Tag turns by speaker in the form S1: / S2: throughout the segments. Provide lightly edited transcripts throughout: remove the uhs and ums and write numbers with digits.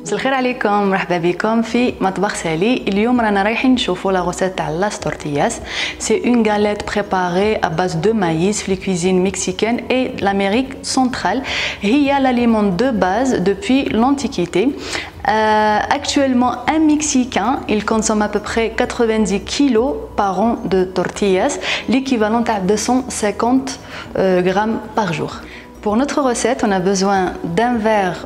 S1: مساء الخير عليكم، مرحبا بكم في مطبخ سالي. اليوم رانا رايحين نشوفوا لا غوسيت تاع لاس تورتياس. سي اون غاليت بريباري ا باز دو ماïs في لي كويزين مكسيكان اي لامريك سنترال. هي l'aliment de base depuis l'Antiquité. Actuellement, un Mexicain, il consomme à peu près 90 kilos par an de tortillas, l'équivalent à 250 grammes par jour. Pour notre recette, on a besoin d'un verre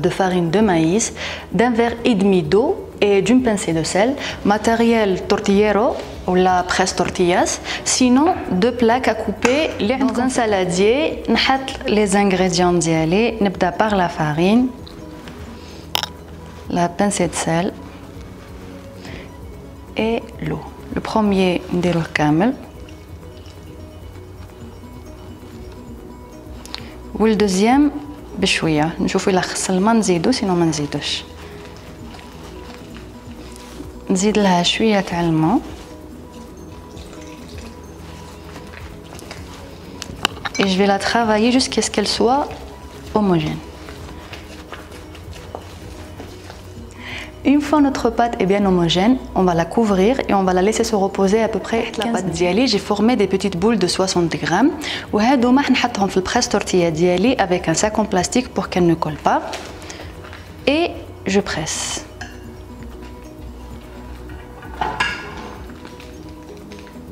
S1: de farine de maïs, d'un verre et demi d'eau et d'une pincée de sel. Matériel tortillero ou la presse tortillas. Sinon, deux plaques à couper. Dans un saladier, on met les ingrédients d'y نبدأ par la farine, la pincée de sel et l'eau. Le premier, نديروه كامل. والدوزيام بشويه نشوفوا الا خص الماء نزيدو سينو ما نزيدوش. نزيد لها شويه تاع الماء et je vais la travailler jusqu'à ce qu'elle soit homogène. Une fois notre pâte est bien homogène, on va la couvrir et on va la laisser se reposer à peu près 15 minutes. J'ai formé des petites boules de 60 grammes. وهادوما نحطهم في البريس تورتيا ديالي avec un sac en plastique pour qu'elle ne colle pas. Et je presse.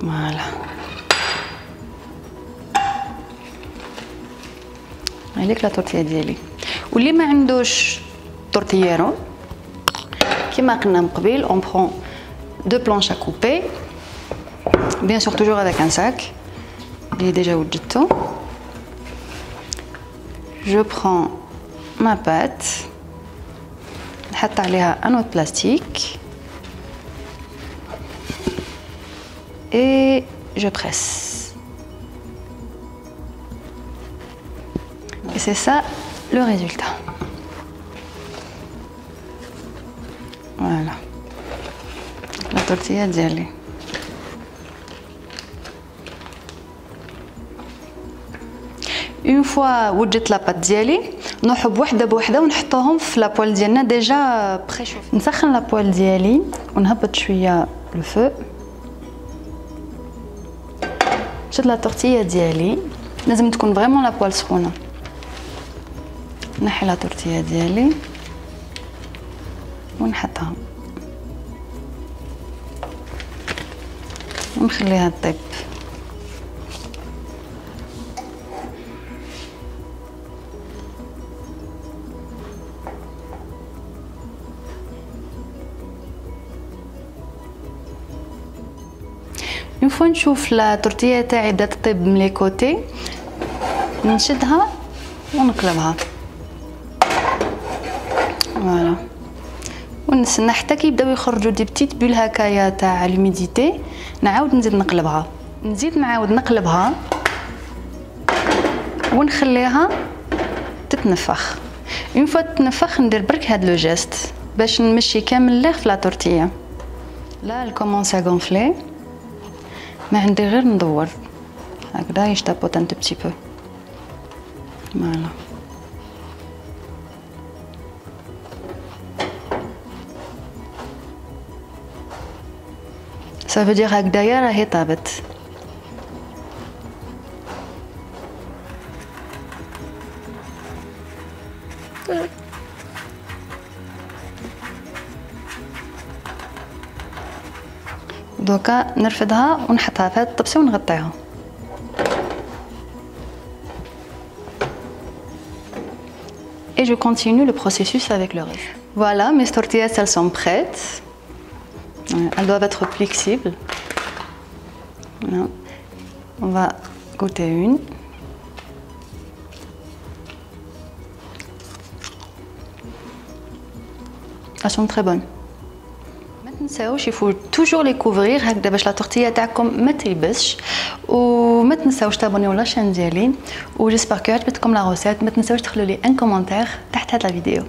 S1: Voilà. هذيك لا تورتيا ديالي. واللي ما عندوش تورتييرو كما قلنا من قبل, on prend deux planches à couper, bien sûr toujours avec un sac. Il est déjà وجدته. Je prends ma pâte, نحط عليها un autre plastique et je presse. Et c'est ça le résultat. Voilà, la tortilla ديالي. Une fois وجدت لاباط ديالي نحب وحده بوحده ونحطوهم في لابوال ديالنا ديجا بريشوف. نسخن لابوال ديالي ونهبط شويه لو فو. شد لا تورتيا ديالي, لازم تكون فريمون لابوال سخونه. نحي لا تورتيا ديالي ونحطها ونخليها تطيب. une fois نشوف لا تورتيه تاعي بدات تطيب من لي كوتي, نشدها ونقلبها. فوالا, ونستنى حتى كيبداو يخرجوا دي بتيت بول هكايا تاع لوميديتي. نعاود نزيد نقلبها, نعاود نقلبها ونخليها تتنفخ. اون فوا تتنفخ ندير برك هاد لو جيست باش نمشي كامل ليغ في لا تورتيه. لا الكومونس ا غونفلي, ما عندي غير ندور هكذا يشطبوط ان تو بتي بو. فوالا, ça veut dire هكذايا راهي طابت. دوكا نرفدها ونحطها في هاد الطبسي ونغطيها. Et je continue le processus avec le reste. Voilà, mes tortillas elles sont prêtes. Elles doivent être flexibles. Voilà. On va goûter une. Elles sont très bonnes. ما تنساوش, il faut toujours les couvrir هكذا باش لا تورتيه تاعكم ما تيبسش. وما تنساوش تابونيو لاشين ديالي. و جيسبر كو عجبتكم لا روسيت. ما تنساوش تخلوا لي ان كومونتير تحت هاد لا فيديو.